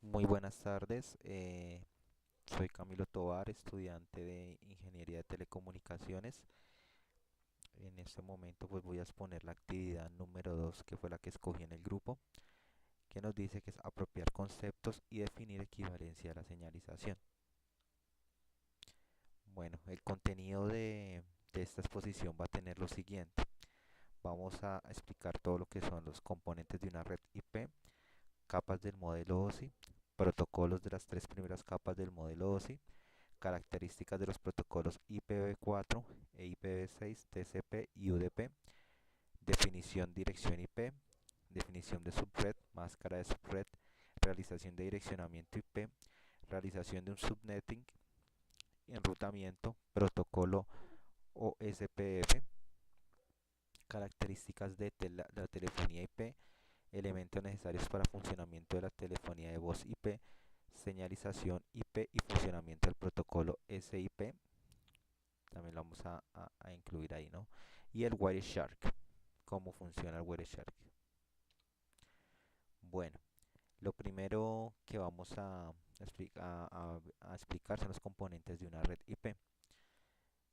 Muy buenas tardes, soy Camilo Tovar, estudiante de Ingeniería de Telecomunicaciones. En este momento pues voy a exponer la actividad número 2 que fue la que escogí en el grupo, que nos dice que es apropiar conceptos y definir equivalencia a la señalización. Bueno, el contenido de esta exposición va a tener lo siguiente. Vamos a explicar todo lo que son los componentes de una red IP, capas del modelo OSI, protocolos de las tres primeras capas del modelo OSI, características de los protocolos IPv4 e IPv6, TCP y UDP, definición dirección IP, definición de subred, máscara de subred, realización de direccionamiento IP, realización de un subnetting, enrutamiento, protocolo OSPF, características de la telefonía IP, elementos necesarios para funcionamiento de la telefonía de voz IP, señalización IP y funcionamiento del protocolo SIP, también lo vamos a incluir ahí, ¿no? Y el Wireshark, cómo funciona el Wireshark. Bueno, lo primero que vamos a explicar son los componentes de una red IP.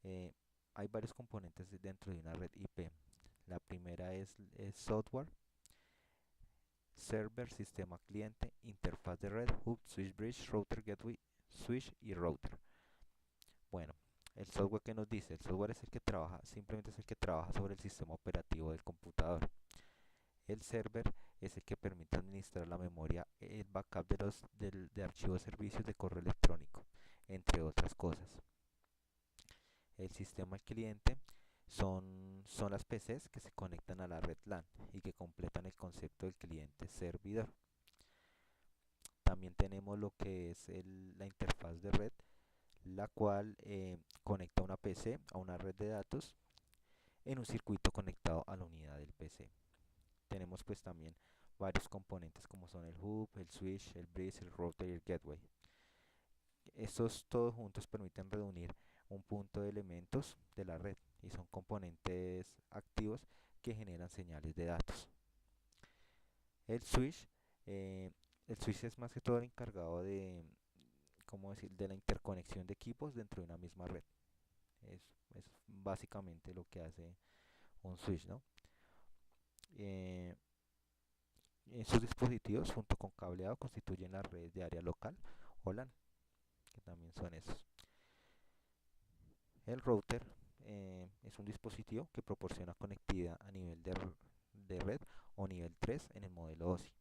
Eh, Hay varios componentes dentro de una red IP. La primera es software, server, sistema cliente, interfaz de red, hub, switch bridge, router gateway, switch y router. Bueno, el software que nos dice, el software es el que trabaja, simplemente es el que trabaja sobre el sistema operativo del computador. El server es el que permite administrar la memoria, el backup de archivos servicios de correo electrónico, entre otras cosas. El sistema cliente son las PCs que se conectan a la red LAN y que completan el concepto del cliente servidor. También tenemos lo que es la interfaz de red, la cual conecta una PC a una red de datos en un circuito conectado a la unidad del PC. Tenemos pues también varios componentes como son el hub, el switch, el bridge, el router y el gateway. Estos todos juntos permiten reunir un punto de elementos de la red y son componentes activos que generan señales de datos. El switch, eh, el switch es más que todo el encargado ¿cómo decir?, de la interconexión de equipos dentro de una misma red. Es básicamente lo que hace un switch, ¿no? Eh, Estos dispositivos junto con cableado constituyen las redes de área local o LAN, que también son esos. El router es un dispositivo que proporciona conectividad a nivel de red o nivel 3 en el modelo OSI.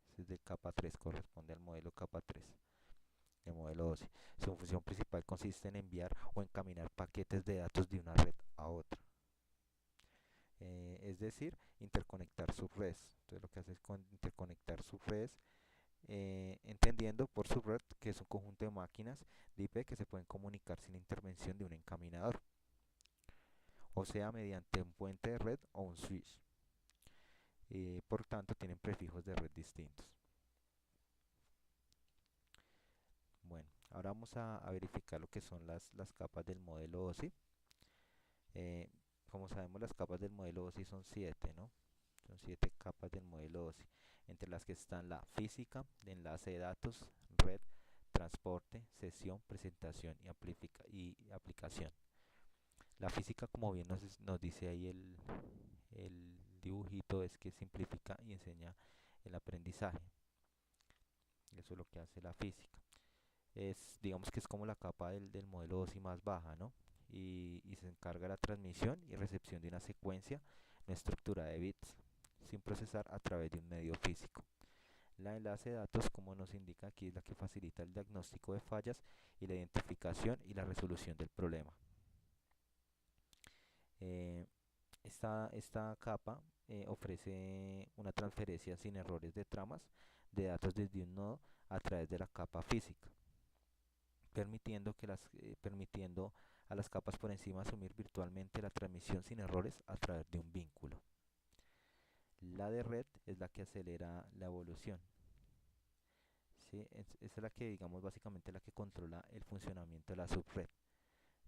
Este es de capa 3, corresponde al modelo capa 3 del modelo OSI. Su función principal consiste en enviar o encaminar paquetes de datos de una red a otra. Es decir, interconectar subredes. Entonces lo que hace es interconectar subredes, entendiendo por subred que es un conjunto de máquinas de IP que se pueden comunicar sin intervención de un encaminador, o sea, mediante un puente de red o un switch. Por tanto, tienen prefijos de red distintos. Bueno, ahora vamos a verificar lo que son las capas del modelo OSI. Eh, Como sabemos, las capas del modelo OSI son 7, ¿no? Son 7 capas del modelo OSI, entre las que están la física, de enlace de datos, red, transporte, sesión, presentación y aplicación. La física, como bien nos dice ahí el dibujito, es que simplifica y enseña el aprendizaje. Eso es lo que hace la física. Digamos que es como la capa del modelo OSI más baja, ¿no? Y se encarga de la transmisión y recepción de una secuencia no estructurada de bits sin procesar a través de un medio físico. La enlace de datos, como nos indica aquí, es la que facilita el diagnóstico de fallas y la identificación y la resolución del problema. Eh, esta capa ofrece una transferencia sin errores de tramas de datos desde un nodo a través de la capa física, permitiendo a las capas por encima asumir virtualmente la transmisión sin errores a través de un vínculo. La de red es la que acelera la evolución. ¿Sí? Es la que, digamos, básicamente la que controla el funcionamiento de la subred,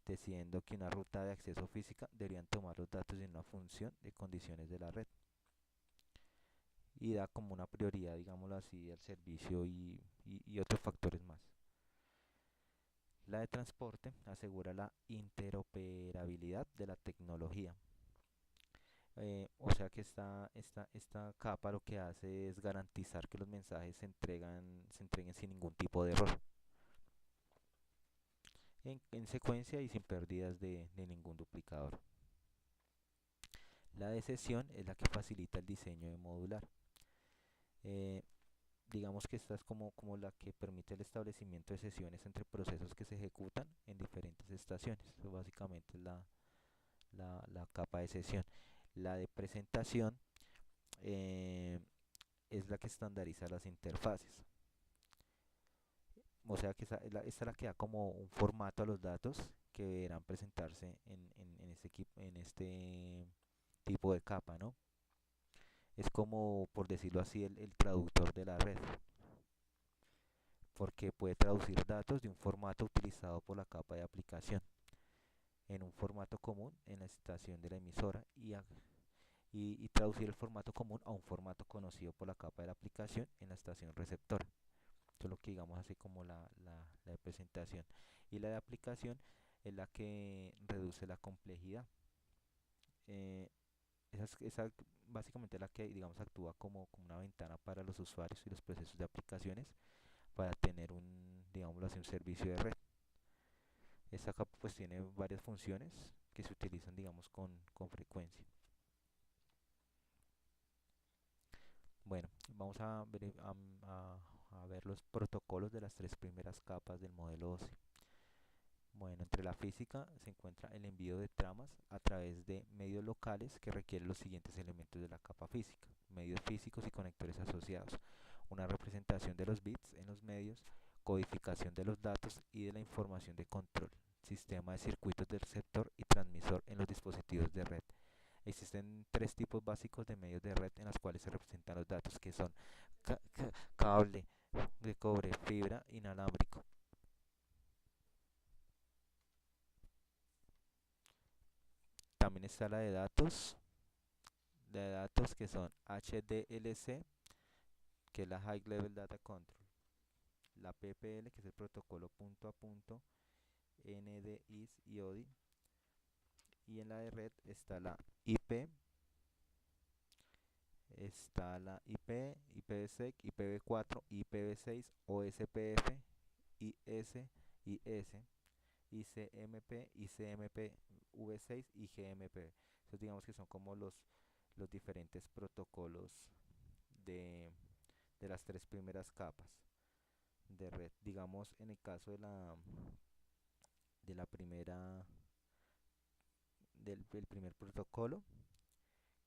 decidiendo que una ruta de acceso física deberían tomar los datos de una función de condiciones de la red. y da como una prioridad, digámoslo así, al servicio y otros factores más. La de transporte asegura la interoperabilidad de la tecnología. O sea que esta capa lo que hace es garantizar que los mensajes se entreguen sin ningún tipo de error, en secuencia y sin pérdidas de ningún duplicador. La de sesión es la que facilita el diseño de modular. Eh, digamos que esta es como la que permite el establecimiento de sesiones entre procesos que se ejecutan en diferentes estaciones. Eso básicamente es la capa de sesión. La de presentación eh, es la que estandariza las interfaces. O sea que esta es la que da como un formato a los datos que deberán presentarse en este tipo de capa, ¿no? Es como, por decirlo así, el traductor de la red, porque puede traducir datos de un formato utilizado por la capa de aplicación en un formato común en la estación de la emisora y traducir el formato común a un formato conocido por la capa de la aplicación en la estación receptora. Esto es lo que digamos así como la de presentación. Y la de aplicación es la que reduce la complejidad. Eh, esa básicamente es la que digamos actúa como una ventana para los usuarios y los procesos de aplicaciones para tener digámoslo así, un servicio de red. Esta capa pues tiene varias funciones que se utilizan digamos con frecuencia. Bueno, vamos a ver los protocolos de las tres primeras capas del modelo OSI. Bueno, entre la física se encuentra el envío de tramas a través de medios locales que requieren los siguientes elementos de la capa física: medios físicos y conectores asociados, una representación de los bits en los medios, codificación de los datos y de la información de control, sistema de circuitos de receptor y transmisor en los dispositivos de red. Existen tres tipos básicos de medios de red en los cuales se representan los datos, que son cable de cobre, fibra, inalámbrico. También está la de datos que son HDLC, que es la High Level Data Control, la PPL, que es el protocolo punto a punto, NDIS y ODI, y en la de red está la IP, IPv6, IPv4, IPv6, OSPF, IS, IS, ICMP, ICMP v6 y GMP. Entonces digamos que son como los diferentes protocolos de, de las tres primeras capas de red. Digamos en el caso de la primera, del primer protocolo,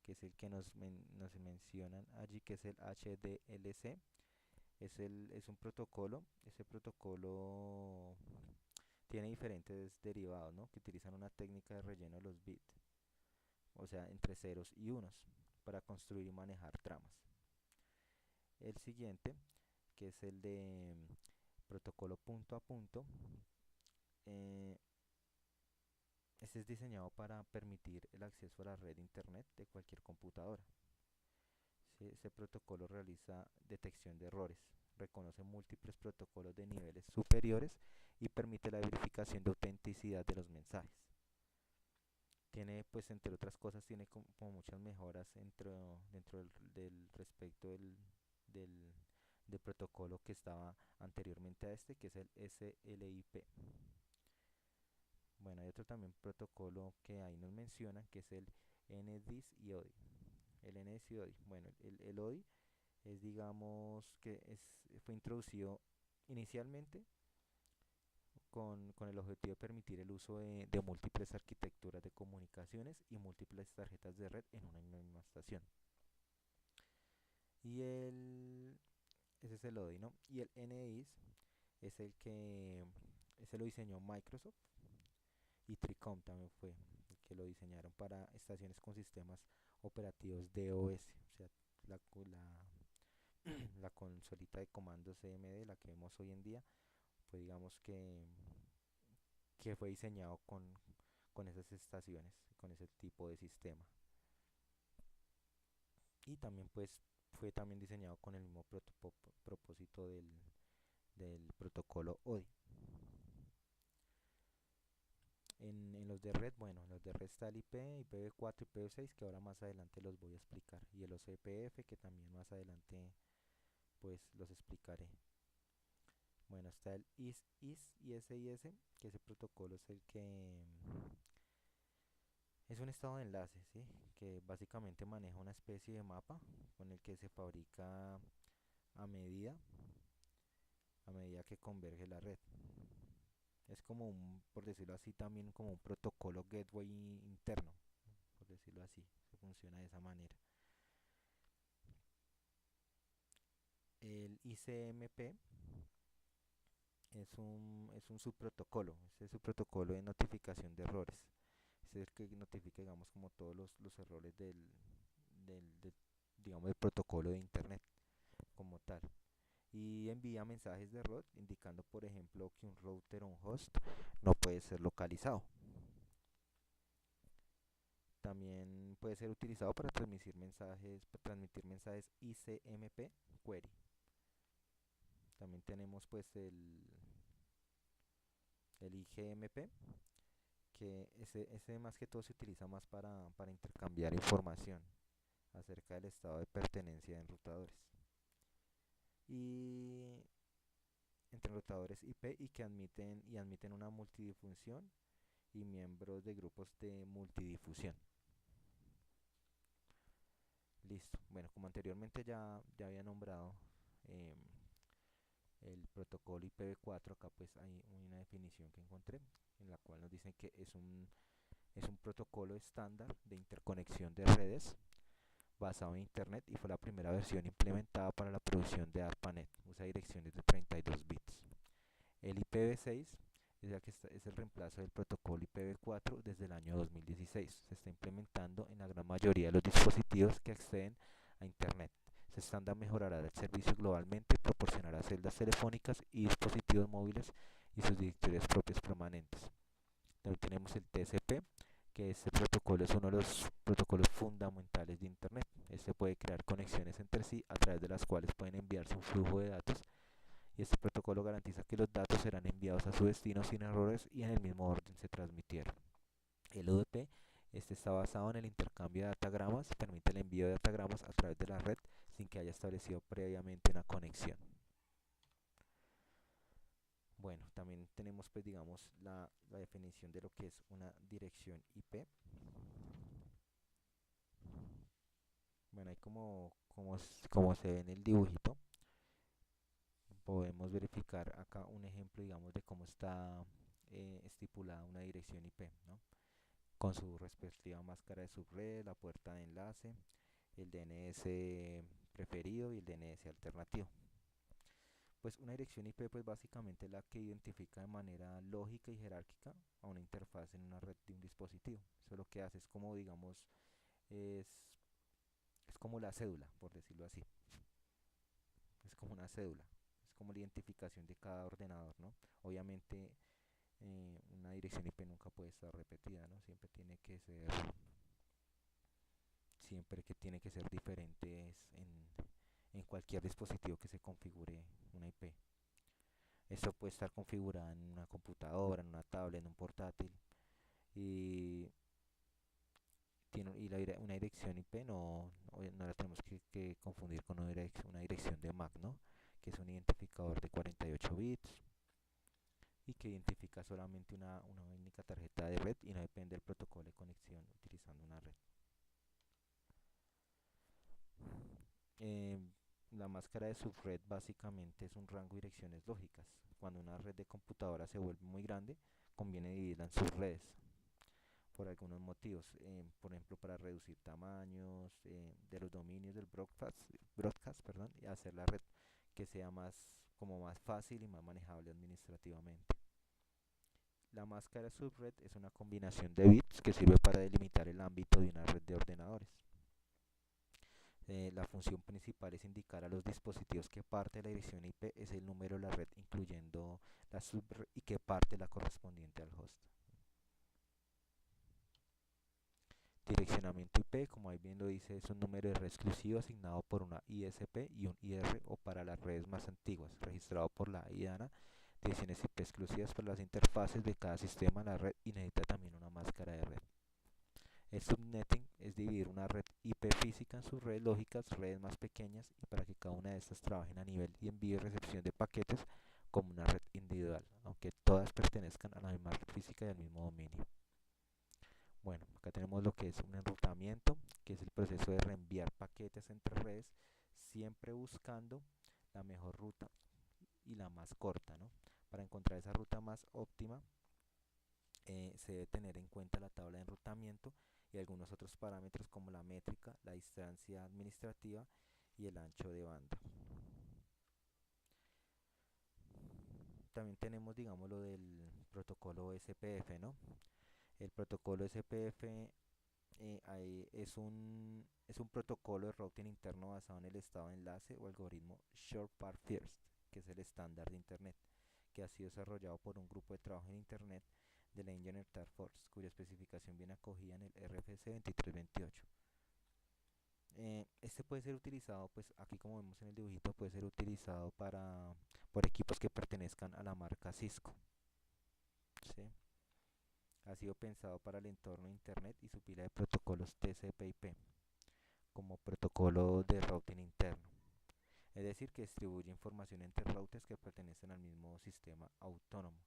que es el que nos mencionan allí, que es el HDLC. Es un protocolo, ese protocolo tiene diferentes derivados, ¿no? Que utilizan una técnica de relleno de los bits, o sea, entre ceros y unos, para construir y manejar tramas. El siguiente, que es el de protocolo punto a punto, eh, este es diseñado para permitir el acceso a la red de internet de cualquier computadora. ¿Sí? Este protocolo realiza detección de errores, reconoce múltiples protocolos de niveles superiores y permite la verificación de autenticidad de los mensajes. Tiene, pues, entre otras cosas, tiene como muchas mejoras dentro del respecto del, del protocolo que estaba anteriormente a este, que es el SLIP. Bueno, hay otro también protocolo que ahí nos mencionan, que es el NDIS y ODI. El NDIS y ODI. Bueno, el ODI es, digamos, fue introducido inicialmente con el objetivo de permitir el uso de múltiples arquitecturas de comunicaciones y múltiples tarjetas de red en una misma estación. Y ese es el ODI, ¿no? Y el NDIS es ese lo diseñó Microsoft, y Tricom también fue el que lo diseñaron para estaciones con sistemas operativos DOS, o sea, la, la consolita de comandos CMD, la que vemos hoy en día, pues digamos que fue diseñado con esas estaciones, con ese tipo de sistema. Y también pues fue también diseñado con el mismo propósito del protocolo ODI. En los de red, bueno, en los de red está el IP, IPv4, IPv6, que ahora más adelante los voy a explicar, y el OCPF, que también más adelante pues los explicaré. Bueno, está el IS y SIS, que ese protocolo es el que es un estado de enlace, ¿sí? Que básicamente maneja una especie de mapa con el que se fabrica a medida, a medida que converge la red. Es como un, por decirlo así, también como un protocolo gateway interno, por decirlo así, se funciona de esa manera. El ICMP es un subprotocolo, es el subprotocolo de notificación de errores. Es el que notifica, digamos, como todos los errores del, digamos, del protocolo de internet como tal. Y envía mensajes de error indicando, por ejemplo, que un router o un host no puede ser localizado. También puede ser utilizado para transmitir mensajes ICMP query. También tenemos pues el IGMP, que ese más que todo se utiliza más para intercambiar información acerca del estado de pertenencia de enrutadores. Y entre enrutadores IP y que admiten una multidifusión y miembros de grupos de multidifusión. Listo. Bueno, como anteriormente ya había nombrado eh, el protocolo IPv4, acá pues hay una definición que encontré en la cual nos dicen que es un protocolo estándar de interconexión de redes basado en Internet y fue la primera versión implementada para la producción de ARPANET. Usa direcciones de 32 bits. El IPv6 es el reemplazo del protocolo IPv4 desde el año 2016. Se está implementando en la gran mayoría de los dispositivos que acceden a Internet. Este estándar mejorará el servicio globalmente y proporcionará celdas telefónicas y dispositivos móviles y sus directorios propios permanentes. También tenemos el TCP, que este protocolo es uno de los protocolos fundamentales de Internet. Este puede crear conexiones entre sí a través de las cuales pueden enviarse un flujo de datos y este protocolo garantiza que los datos serán enviados a su destino sin errores y en el mismo orden se transmitieron. El UDP está basado en el intercambio de datagramas, permite el envío de datagramas a través de la red sin que haya establecido previamente una conexión. Bueno, también tenemos pues digamos la definición de lo que es una dirección IP. Bueno, ahí como se ve en el dibujito, podemos verificar acá un ejemplo, digamos, de cómo está estipulada una dirección IP, ¿no? Con su respectiva máscara de subred, la puerta de enlace, el DNS preferido y el DNS alternativo. Pues una dirección IP pues básicamente es la que identifica de manera lógica y jerárquica a una interfaz en una red de un dispositivo. Eso lo que hace es como digamos es, es como la cédula, por decirlo así. Es como una cédula, es como la identificación de cada ordenador, ¿no? Obviamente una dirección IP nunca puede estar repetida, ¿no? Siempre que tiene que ser diferentes en cualquier dispositivo que se configure una IP. Esto puede estar configurado en una computadora, en una tablet, en un portátil y una dirección IP no la tenemos que confundir con una dirección de MAC, ¿no? Que es un identificador de 48 bits y que identifica solamente una única tarjeta de red y no depende del protocolo de conexión utilizando una red. Eh, la máscara de subred básicamente es un rango de direcciones lógicas. Cuando una red de computadora se vuelve muy grande, conviene dividirla en subredes por algunos motivos, por ejemplo para reducir tamaños de los dominios del broadcast, perdón, y hacer la red que sea más fácil y más manejable administrativamente. La máscara subred es una combinación de bits que sirve para delimitar el ámbito de una red de ordenadores. La función principal es indicar a los dispositivos qué parte de la dirección IP es el número de la red, incluyendo la subred y qué parte es la correspondiente al host. Direccionamiento IP, como ahí bien lo dice, es un número de red exclusivo asignado por una ISP y un IR o para las redes más antiguas, registrado por la IANA. Direcciones IP exclusivas para las interfaces de cada sistema en la red y necesita también una máscara de red. El subnetting es dividir una red IP física en sus redes lógicas, redes más pequeñas, y para que cada una de estas trabajen a nivel y envío y recepción de paquetes como una red individual, aunque todas pertenezcan a la misma red física y al mismo dominio. Bueno, acá tenemos lo que es un enrutamiento, que es el proceso de reenviar paquetes entre redes, siempre buscando la mejor ruta y la más corta, ¿no? Para encontrar esa ruta más óptima, se debe tener en cuenta la tabla de enrutamiento y algunos otros parámetros como la métrica, la distancia administrativa y el ancho de banda. También tenemos, digamos, lo del protocolo SPF, ¿no? El protocolo SPF es un protocolo de routing interno basado en el estado de enlace o algoritmo Short Path First, que es el estándar de Internet, que ha sido desarrollado por un grupo de trabajo en Internet de la Engineer Task Force, cuya especificación viene acogida en el RFC 2328. Este puede ser utilizado, pues aquí como vemos en el dibujito, puede ser utilizado por equipos que pertenezcan a la marca Cisco. ¿Sí? Ha sido pensado para el entorno de Internet y su pila de protocolos TCP/IP como protocolo de routing interno. Es decir, que distribuye información entre routers que pertenecen al mismo sistema autónomo.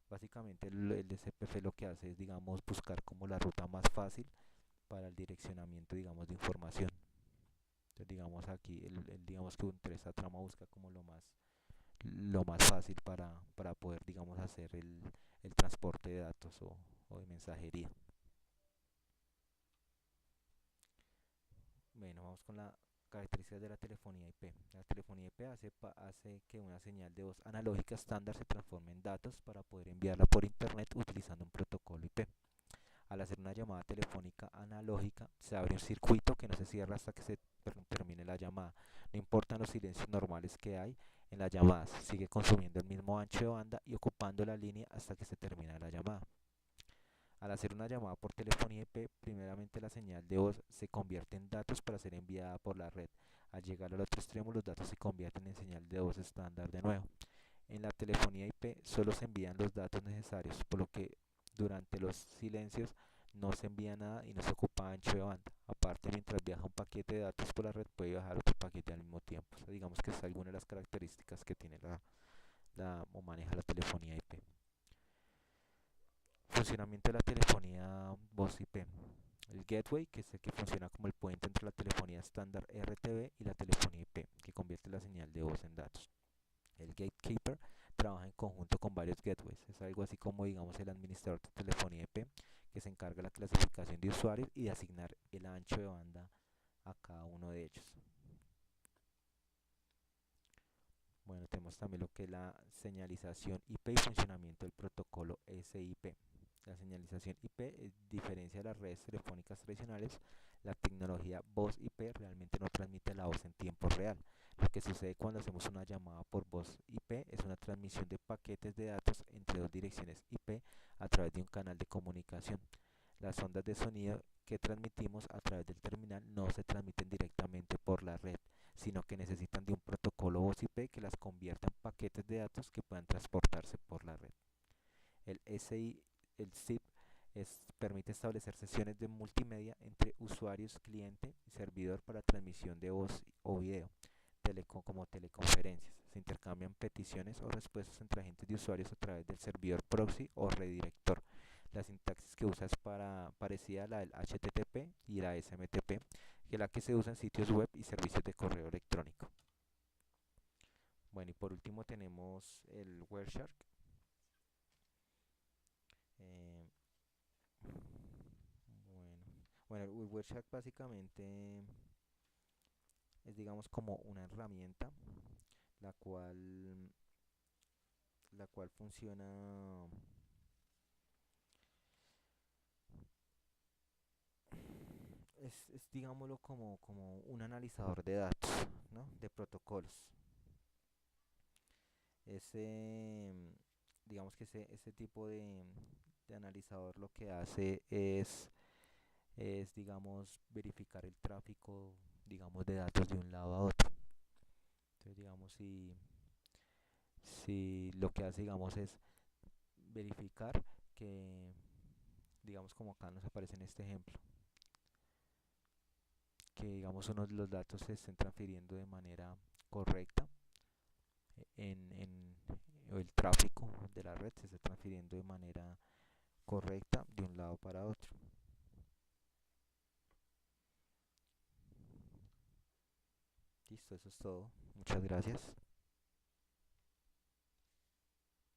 Básicamente el DCPF lo que hace es, digamos, buscar como la ruta más fácil para el direccionamiento, digamos, de información. Entonces, digamos aquí, digamos que entre esta trama busca como lo más fácil para poder, digamos, hacer el transporte de datos o de mensajería. Bueno, vamos con las características de la telefonía IP. La telefonía IP hace que una señal de voz analógica estándar se transforme en datos para poder enviarla por internet utilizando un protocolo IP. Al hacer una llamada telefónica analógica, se abre un circuito que no se cierra hasta que se termine la llamada. No importan los silencios normales que hay en las llamadas, sigue consumiendo el mismo ancho de banda y ocupando la línea hasta que se termina la llamada. Al hacer una llamada por telefonía IP, primeramente la señal de voz se convierte en datos para ser enviada por la red. Al llegar al otro extremo, los datos se convierten en señal de voz estándar de nuevo. En la telefonía IP solo se envían los datos necesarios, por lo que durante los silencios no se envía nada y no se ocupa ancho de banda. Aparte, mientras viaja un paquete de datos por la red, puede viajar otro paquete al mismo tiempo. O sea, digamos que es alguna de las características que tiene o maneja la telefonía IP. Funcionamiento de la telefonía voz IP. El gateway, que es el que funciona como el puente entre la telefonía estándar RTB y la telefonía IP, que convierte la señal de voz en datos. El gatekeeper trabaja en conjunto con varios gateways. Es algo así como, digamos, el administrador de telefonía IP, que se encarga de la clasificación de usuarios y de asignar el ancho de banda a cada uno de ellos. Bueno, tenemos también lo que es la señalización IP y funcionamiento del protocolo SIP. La señalización IP, diferencia de las redes telefónicas tradicionales, la tecnología voz IP realmente no transmite la voz en tiempo real. Lo que sucede cuando hacemos una llamada por voz IP es una transmisión de paquetes de datos entre dos direcciones IP a través de un canal de comunicación. Las ondas de sonido que transmitimos a través del terminal no se transmiten directamente por la red, sino que necesitan de un protocolo voz IP que las convierta en paquetes de datos que puedan transportarse por la red. El SIP permite establecer sesiones de multimedia entre usuarios, cliente y servidor para transmisión de voz o video, como teleconferencias. Se intercambian peticiones o respuestas entre agentes de usuarios a través del servidor proxy o redirector. La sintaxis que usa es parecida a la del HTTP y la SMTP, que es la que se usa en sitios web y servicios de correo electrónico. Bueno, y por último tenemos el Wireshark. Eh, bueno, el Wireshark básicamente es, digamos, como una herramienta la cual, la cual funciona, es digámoslo como un analizador de datos, ¿no? De protocolos. Ese, digamos que ese tipo de analizador lo que hace es es, digamos, verificar el tráfico, digamos, de datos de un lado a otro. Entonces, digamos, si lo que hace, digamos, es verificar que, digamos, como acá nos aparece en este ejemplo, que, digamos, uno de los datos se estén transfiriendo de manera correcta en o el tráfico de la red se esté transfiriendo de manera correcta de un lado para otro. Listo, eso es todo. Muchas gracias.